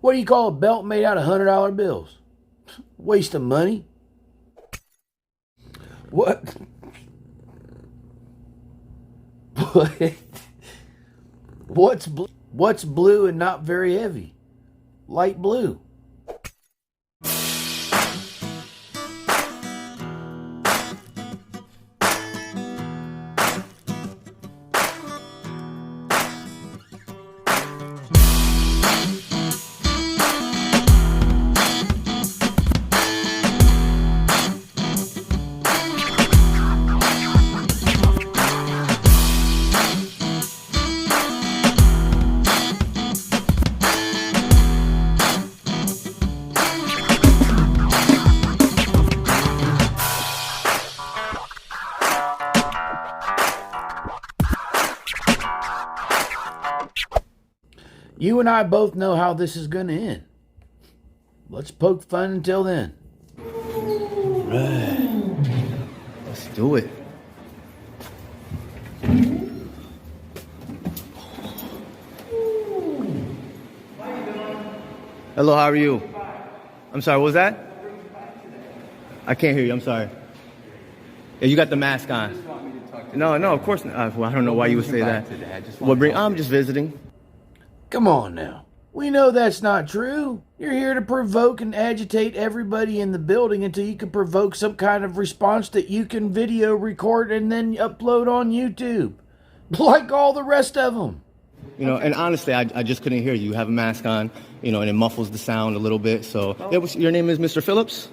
What do you call a belt made out of $100 bills? Waste of money. What? What? What's blue and not very heavy? Light blue. You and I both know how this is going to end. Let's poke fun until then. Right. Let's do it. Hello, how are you? I'm sorry, what was that? I can't hear you, I'm sorry. Yeah, you got the mask on. No, of course not. Well, I don't know why you would say that. I'm just visiting. Come on now. We know that's not true. You're here to provoke and agitate everybody in the building until you can provoke some kind of response that you can video record and then upload on YouTube. Like all the rest of them. You know, and honestly, I just couldn't hear you. You have a mask on, you know, and it muffles the sound a little bit. So, your name is Mr. Phillips?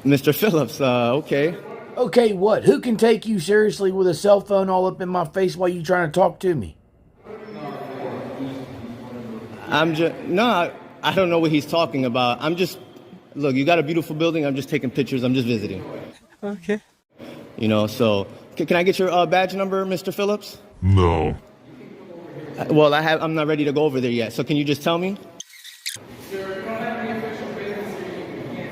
Mr. Phillips, okay. Okay, what? Who can take you seriously with a cell phone all up in my face while you trying to talk to me? I don't know what he's talking about. Look, you got a beautiful building. I'm just taking pictures. I'm just visiting. Okay. You know, so, can I get your badge number, Mr. Phillips? No. Well, I'm not ready to go over there yet. So can you just tell me?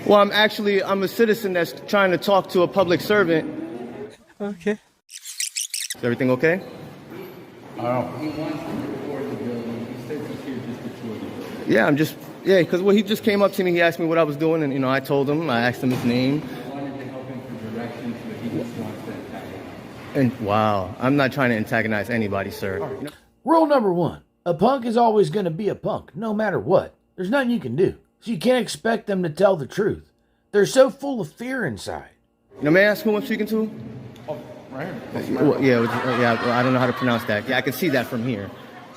Well, I'm a citizen that's trying to talk to a public servant. Okay. Is everything okay? He wants to record the building. He says he's here just to tour the building. Yeah, because he just came up to me. He asked me what I was doing, and, you know, I told him. I asked him his name. I wanted to help him for directions, but he just wants to attack him. And wow, I'm not trying to antagonize anybody, sir. Rule number one. A punk is always going to be a punk, no matter what. There's nothing you can do. So you can't expect them to tell the truth. They're so full of fear inside. Now, may I ask who I'm speaking to? Oh, right. I don't know how to pronounce that. Yeah, I can see that from here.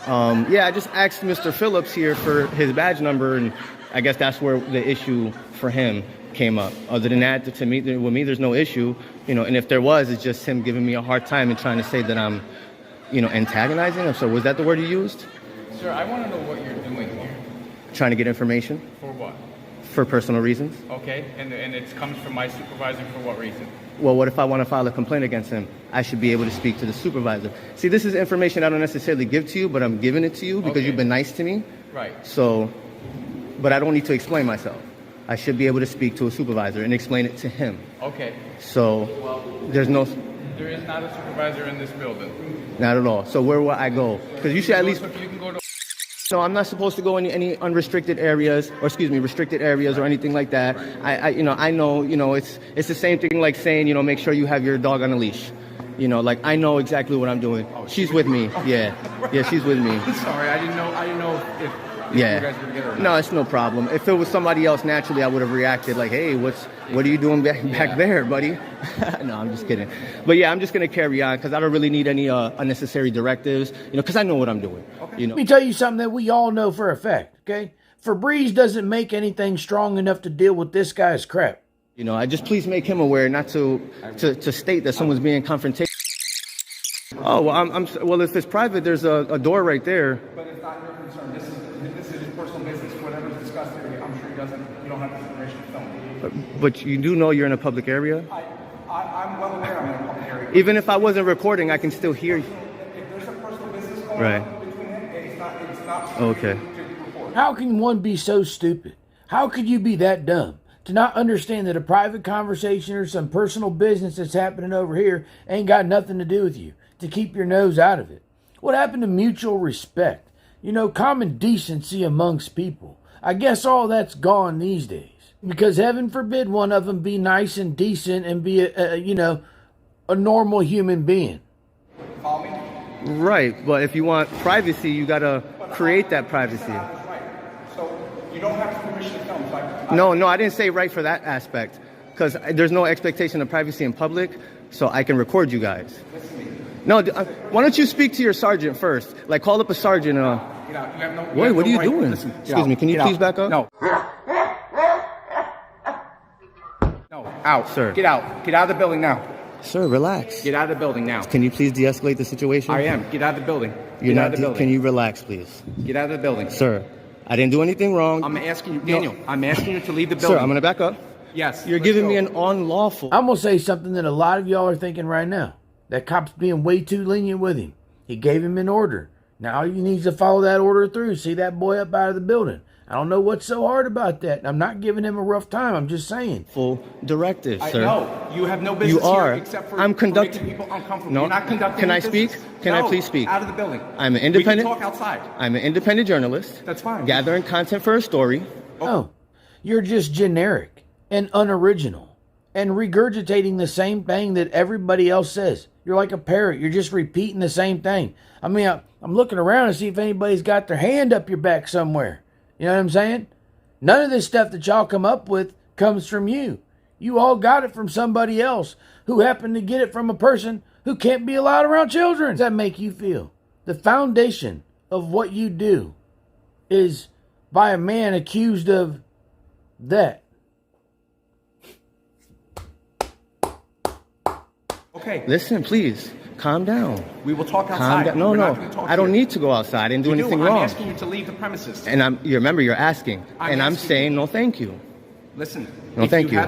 I just asked Mr. Phillips here for his badge number, and I guess that's where the issue for him came up. Other than that, with me, there's no issue. You know, and if there was, it's just him giving me a hard time and trying to say that I'm, you know, antagonizing him. So was that the word you used? Sir, I want to know what you're doing here. Trying to get information For what? for personal reasons. Okay, and it comes from my supervisor for what reason? Well, what if I want to file a complaint against him? I should be able to speak to the supervisor. See, this is information I don't necessarily give to you, but I'm giving it to you because you've been nice to me. Right. So, but I don't need to explain myself. I should be able to speak to a supervisor and explain it to him. Okay. So, there is not a supervisor in this building. Not at all. So where will I go? Because you should at least... You can go to... No, I'm not supposed to go in any unrestricted areas, restricted areas or anything like that. I know, it's the same thing like saying, make sure you have your dog on a leash. I know exactly what I'm doing. She's with me. Yeah, she's with me. Sorry, I didn't know if you guys were together or not. No, it's no problem. If it was somebody else, naturally, I would have reacted like, hey, what are you doing back there, buddy? No, I'm just kidding. But yeah, I'm just going to carry on because I don't really need any unnecessary directives, because I know what I'm doing. Okay. Let me tell you something that we all know for a fact, okay? Febreze doesn't make anything strong enough to deal with this guy's crap. I just please make him aware not to state that someone's being confrontational. Oh, well, well, if it's private, there's a door right there. But it's not your concern. This is his personal business. Whatever's discussed here, I'm sure you don't have the information to film. But you do know you're in a public area? I'm well aware I'm in a public area. Even if I wasn't recording, I can still hear you. If there's a personal business going right. on between them, it's not okay. to report. How can one be so stupid? How could you be that dumb to not understand that a private conversation or some personal business that's happening over here ain't got nothing to do with you, to keep your nose out of it? What happened to mutual respect? You know, common decency amongst people. I guess all that's gone these days. Because heaven forbid one of them be nice and decent and be a normal human being. Follow me? Right, but if you want privacy, you gotta create that privacy. Right. So you don't have permission to film. No, I didn't say right for that aspect, because there's no expectation of privacy in public, so I can record you guys. Listen to me. No, why don't you speak to your sergeant first? Like, call up a sergeant. Get out. You have no. Wait, what are you right. doing? Listen, Excuse me, can you please back up? No. No. Out, Sir. Get out. Get out of the building now. Sir, relax. Get out of the building now. Can you please de-escalate the situation? I am. Get out of the building. You're Get out not. of the building. Can you relax, please? Get out of the building. Sir, I didn't do anything wrong. I'm asking you, Daniel. I'm asking you to leave the building. Sir, I'm gonna back up. Yes. You're let's giving go. me an unlawful. I'm going to say something that a lot of y'all are thinking right now. That cop's being way too lenient with him. He gave him an order. Now he needs to follow that order through. See that boy up out of the building. I don't know what's so hard about that. I'm not giving him a rough time. I'm just saying. Full directive, I sir. know. You have no business You are. here except for I'm conducting. making people uncomfortable. No. You're not conducting Can I any speak? business. Can I No, please speak? Out of the building. I'm an independent. We can talk outside. I'm an independent journalist. That's fine. Gathering content for a story. Oh, you're just generic and unoriginal and regurgitating the same thing that everybody else says. You're like a parrot. You're just repeating the same thing. I mean, I'm looking around to see if anybody's got their hand up your back somewhere. You know what I'm saying? None of this stuff that y'all come up with comes from you. You all got it from somebody else who happened to get it from a person who can't be allowed around children. How does that make you feel? The foundation of what you do is by a man accused of that. Okay. Listen, please, calm down. We will talk Calm outside. down. No, We're no, not gonna talk I don't here. need to go outside. I didn't do You anything I'm wrong. asking you to leave the premises. And you remember, you're asking, and I'm asking saying you. no, thank you. Listen. No, thank you.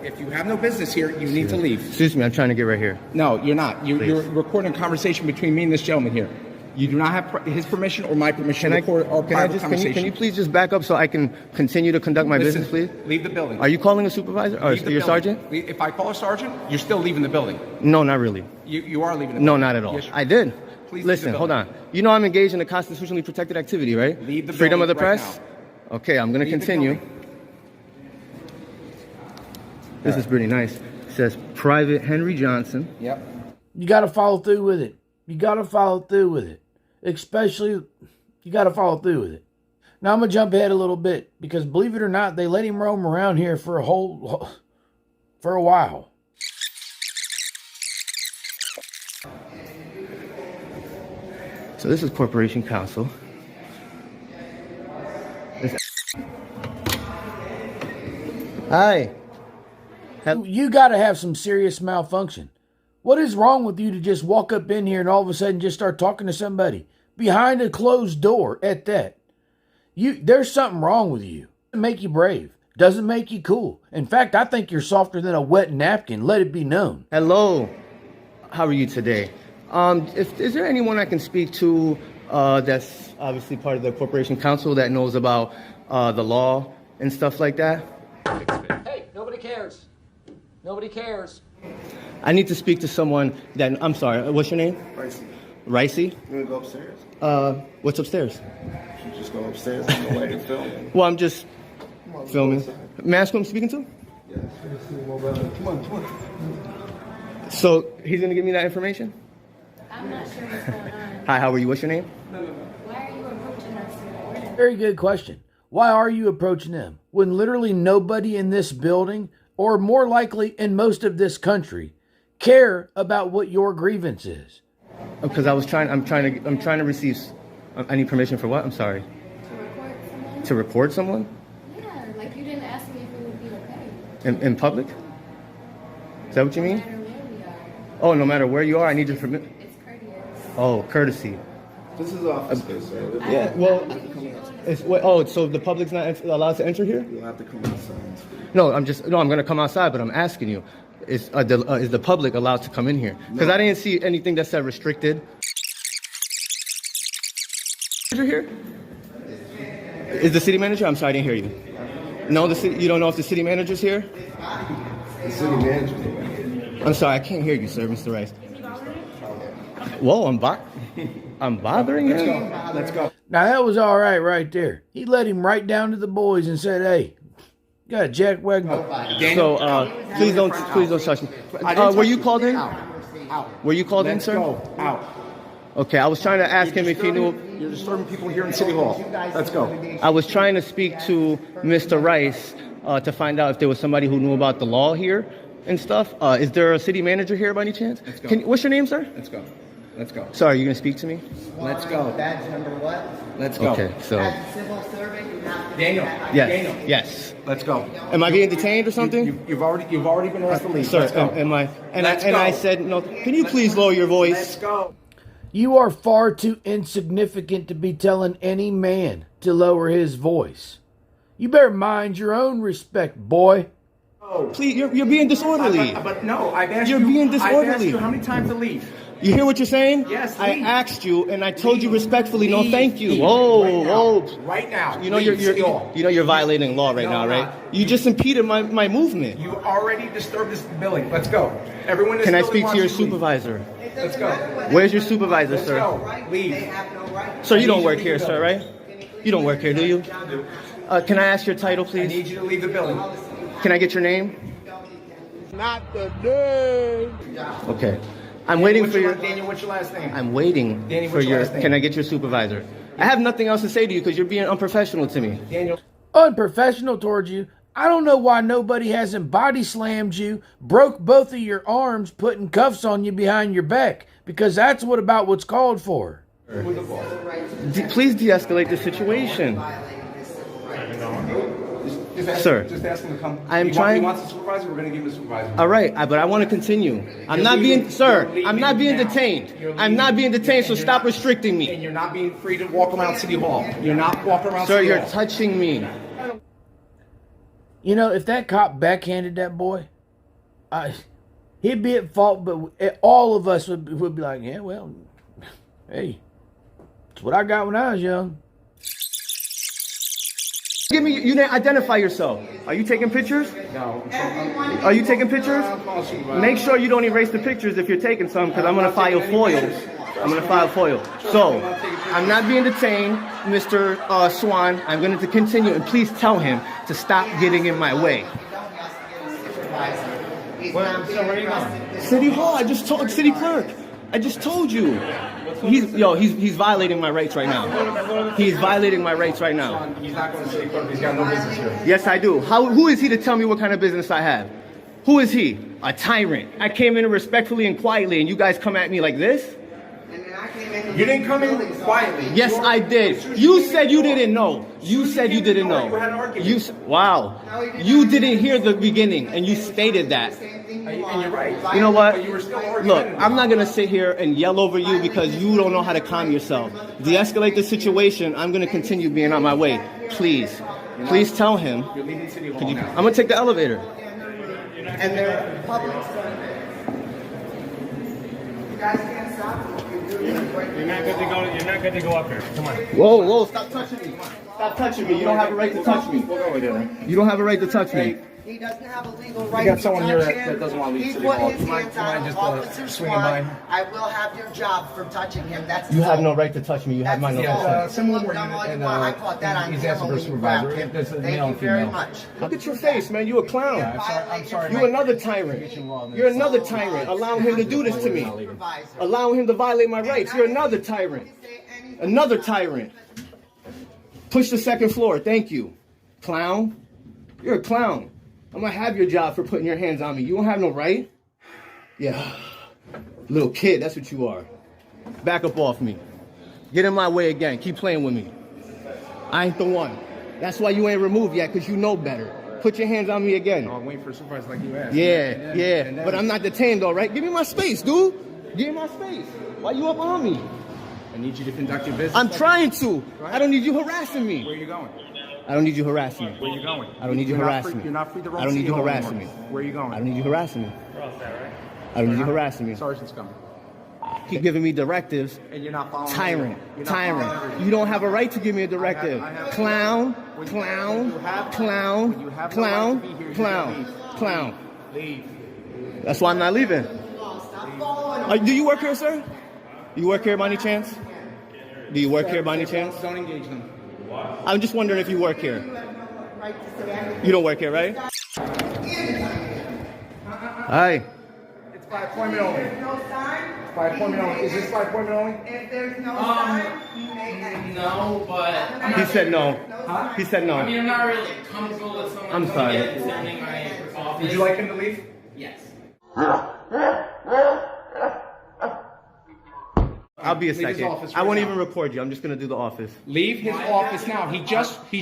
If you have no business here, you need to leave. Excuse me, I'm trying to get right here. No, you're not. You're Please. recording a conversation between me and this gentleman here. You do not have his permission or my permission to record our Can I private just? conversation. Can you please just back up so I can continue to conduct my Listen, business, please? leave the building. Are you calling a supervisor or Leave the your building. sergeant? If I call a sergeant, you're still leaving the building. No, not really. You are leaving the No, building. not at all. Yes, I did. Please leave the Listen, hold building. on. You know I'm engaged in a constitutionally protected activity, right? Leave the Freedom of the building right press. Okay, I'm gonna Leave the continue. building. This is pretty nice. It says Private Henry Johnson. Yep. You got to follow through with it. You got to follow through with it. Especially, you got to follow through with it. Now, I'm going to jump ahead a little bit because, believe it or not, they let him roam around here for a while. So this is Corporation Counsel. Hi. You got to have some serious malfunction. What is wrong with you to just walk up in here and all of a sudden just start talking to somebody behind a closed door at that? There's something wrong with you. Doesn't make you brave. Doesn't make you cool. In fact, I think you're softer than a wet napkin. Let it be known. Hello. How are you today? Is there anyone I can speak to that's obviously part of the Corporation Counsel that knows about the law and stuff like that? Hey, nobody cares. Nobody cares. I need to speak to someone that, I'm sorry, what's your name? Ricey. Ricey? You wanna go upstairs? What's upstairs? You just go upstairs and go later filming. Well, I'm just filming. May I ask who I'm speaking to? Yeah. Come on. So he's gonna give me that information? I'm not sure what's going on. Hi, how are you? What's your name? Why are you approaching us? Very good question. Why are you approaching them when literally nobody in this building, or more likely in most of this country, care about what your grievance is? Because I'm trying to receive. I need permission for what? I'm sorry. To record someone? To report someone Yeah, like you didn't ask me if it would be okay. in public. Is that what you No mean? matter where we are. Oh, no matter where you are, I need your permission. It's courteous. Oh, courtesy. This is office space, sir. Yeah. Well, so the public's not allowed to enter here? You'll have to come inside. No, I'm going to come outside, but I'm asking you, is the public allowed to come in here? Because I didn't see anything that said restricted. Manager here? Is the city manager? I'm sorry, I didn't hear you. No, you don't know if the city manager's here? The city manager. I'm sorry, I can't hear you, sir, Mr. Rice. Whoa, I'm bothering him? Let's go. Now, that was all right there. He led him right down to the boys and said, hey, got a Jackwagon. So, please don't touch me. Were you called in? Were you called in, sir? Let's go. Out. Okay, I was trying to ask him if he knew. You're disturbing people here in City Hall. Let's go. I was trying to speak to Mr. Rice to find out if there was somebody who knew about the law here and stuff. Is there a city manager here by any chance? Let's go. What's your name, sir? Let's go. Let's go. Sorry, you gonna speak to me? Let's go. Badge number what? Let's go. Okay, so As a civil servant, you have to. Daniel. yes, Daniel. yes. Let's go. Am I being detained or something? You've already been asked to leave. Sir, Let's go. am I? And Let's I go. said no. Can you please lower your voice? Let's go. You are far too insignificant to be telling any man to lower his voice. You better mind your own respect, boy. Please, you're being disorderly. But no, I've asked You're you. being I've asked disorderly. you how many times to leave. You hear what you're saying? Yes, I leave. asked you, and I told you Leave. respectfully, no, Leave. thank you. Leave. Whoa, Right now. whoa. Right now. You know Leave City you're Hall. you're violating law right No, now, I'm right? not. You just impeded my movement. You already disturbed this building. Let's go. Everyone in this Can I building speak to wants your you to leave. supervisor? Let's go. Where's your supervisor, Let's sir? go. Leave. They have no right. Sir, you I don't need work you to here, leave the sir, right? You don't work here, do you? Can I ask your title, I please? need you to leave the building. Can I get your name? Not the day. Okay. I'm waiting What's for your, your. Daniel, what's your last name? I'm waiting Danny, for what's your your. last name? Can I get your supervisor? I have nothing else to say to you because you're being unprofessional to me. Daniel. Unprofessional towards you. I don't know why nobody hasn't body slammed you, broke both of your arms, putting cuffs on you behind your back, because that's what's called for. Please de-escalate the situation. Sir, Just ask him to come. I am He trying- He wants a supervisor. We're going to give him a supervisor. All right, but I want to continue. I'm not being, sir, I'm not being detained. I'm not being detained, so stop restricting And me. you're not being free to walk around City Hall. You're not walking around Sir, City you're Hall. touching me. You know, if that cop backhanded that boy, he'd be at fault, but all of us would be like, yeah, well, hey, it's what I got when I was young. Give me, you didn't identify yourself. Are you taking pictures? No. Are you taking pictures? Make sure you don't erase the pictures if you're taking some, because I'm going to file foils. I'm going to file foil. So, I'm not being detained, Mr. Swan. I'm going to continue, and please tell him to stop getting in my way. Where are you going? City Hall, I just told, city clerk. I just told you. He's violating my rights right now. He's violating my rights right now. He's not going to City Clerk. He's got no business here. Yes, I do. Who is he to tell me what kind of business I have? Who is he? A tyrant. I came in respectfully and quietly, and you guys come at me like this? You didn't come in quietly. Yes, I did. You said you didn't know. You said you didn't know. You had an argument. Wow. You didn't hear the beginning, and you stated that. And you're right. You know what? But you were still arguing. Look, I'm not going to sit here and yell over you because you don't know how to calm yourself. De-escalate the situation. I'm going to continue being on my way. Please. Please tell him. You're leaving City Hall now. I'm going to take the elevator. And they're public. You guys can't stop me. You're not good to go. You're not good to go up here. Come on. Whoa, stop touching me. Stop touching me. You don't have a right to touch me. You don't have a right to touch me. He doesn't have a legal right got to someone touch here him. that doesn't want to leave He City put Hall. his Do you mind- hands do you mind on just, Officer swinging Swan. by? I will have your job for touching him. That's You have all. no right to touch me. You have my no That's all. consent. similar Look, where dumb you- all you and, want. I caught that on he's camera asking for when a you supervisor. grabbed him. There's a male Thank you and very female. much. Look at your face, man. You a clown. I'm sorry. You're another tyrant. You're another tyrant. Allowing him to do this to me. Allowing him to violate my rights. You're another tyrant. Another tyrant. Push the second floor. Thank you. Clown. You're a clown. I'm gonna have your job for putting your hands on me. You don't have no right? Yeah. Little kid, that's what you are. Back up off me. Get in my way again. Keep playing with me. I ain't the one. That's why you ain't removed yet, because you know better. Put your hands on me again. I'm waiting for a supervisor like you asked. Yeah. But I'm not detained, all right? Give me my space, dude. Give me my space. Why you up on me? I need you to conduct your business. I'm trying to. I don't need you harassing me. Where are you going? I don't need you harassing me. Where are you going? I don't need you You're not harassing free- me. You're not free to roam I don't need City you Hall harassing anymore. me. Where are you going? I don't need you harassing me. We're all set, right? I don't need you harassing me. Sergeant's coming. Keep giving me directives. And you're not following. Tyrant. You're not following Tyrant. everything. You don't have a right to give me a directive. I have- Clown. When Clown. you have- Clown. when you have no Clown. right to be here, you Clown. leave. Clown. Leave. That's why I'm not leaving. Do you work here, sir? You work here by any chance? Do you work here by any chance? Don't engage them. I'm just wondering if you work here. You don't work here, right? Hi. It's by appointment only. There's no sign? It's by appointment only. Is this by appointment only? If there's no sign, you may exit. No, but He said no. Huh? He said no. I mean, I'm not really comfortable with someone I'm sorry. attending my office. Would you like him to leave? Yes. I'll be a Leave his second. office I right won't now. even record you. I'm just gonna do the office. Leave his office now. He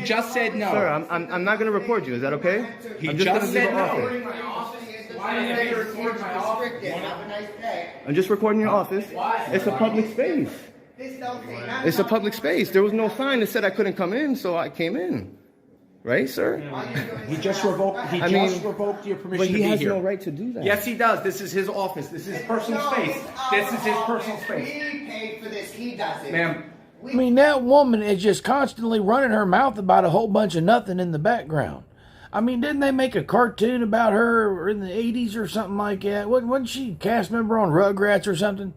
just said no. Sir, I'm not gonna record you. Is that okay? He I'm just gonna do said the no. office. Why did you record my office? Have a nice day. I'm just recording your office. Why? It's a public space. This don't say nothing. It's a public space. There was no sign that said I couldn't come in, so I came in. Right, sir? He just revoked. He I just mean, revoked your permission But to he be has here. no right to do that. Yes, he does. This is his office. This is his personal space. This is his personal space. We paid for this. He does it. Ma'am, I mean, that woman is just constantly running her mouth about a whole bunch of nothing in the background. I mean, didn't they make a cartoon about her in the 80s or something like that? Wasn't she a cast member on Rugrats or something?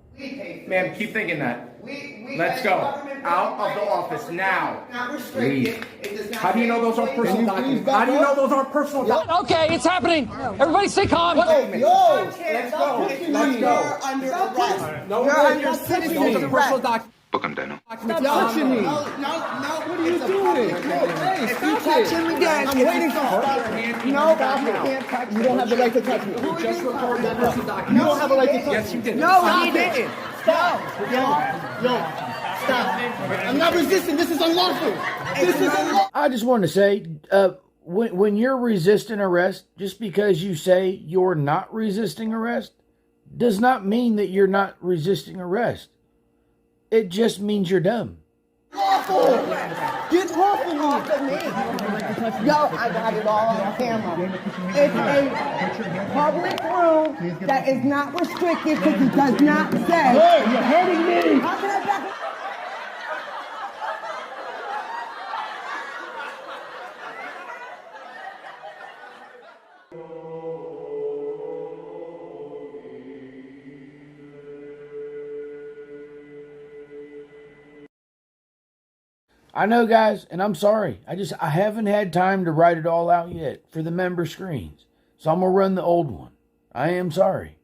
ma'am, keep thinking that. We Let's go. Out of the office now. Not restricted. It does not How do you know those aren't personal say- documents? How do you know those aren't personal documents? Okay, it's happening. Everybody stay calm. Let's go. Let's go. You're under arrest. No, You're under those citizen's are personal arrest. documents. Book him, Daniel. Stop touching me. No. What are you doing? If you touch him again, I'm waiting for No, you can't touch me. You don't have the right to touch me. You just recorded your personal documents. You don't have the right to touch me. Yes, you did. No, he didn't. Stop. Yo, stop. I'm not resisting. This is unlawful. This is unlawful. I just want to say, when you're resisting arrest, just because you say you're not resisting arrest, does not mean that you're not resisting arrest. It just means you're dumb. Lawful. Get off of me. Yo, I got it all on camera. It's a public room that is not restricted because it does not say. Hey, you're hurting me. How can I back? I know, guys, and I'm sorry. I haven't had time to write it all out yet for the member screens. So I'm going to run the old one. I am sorry.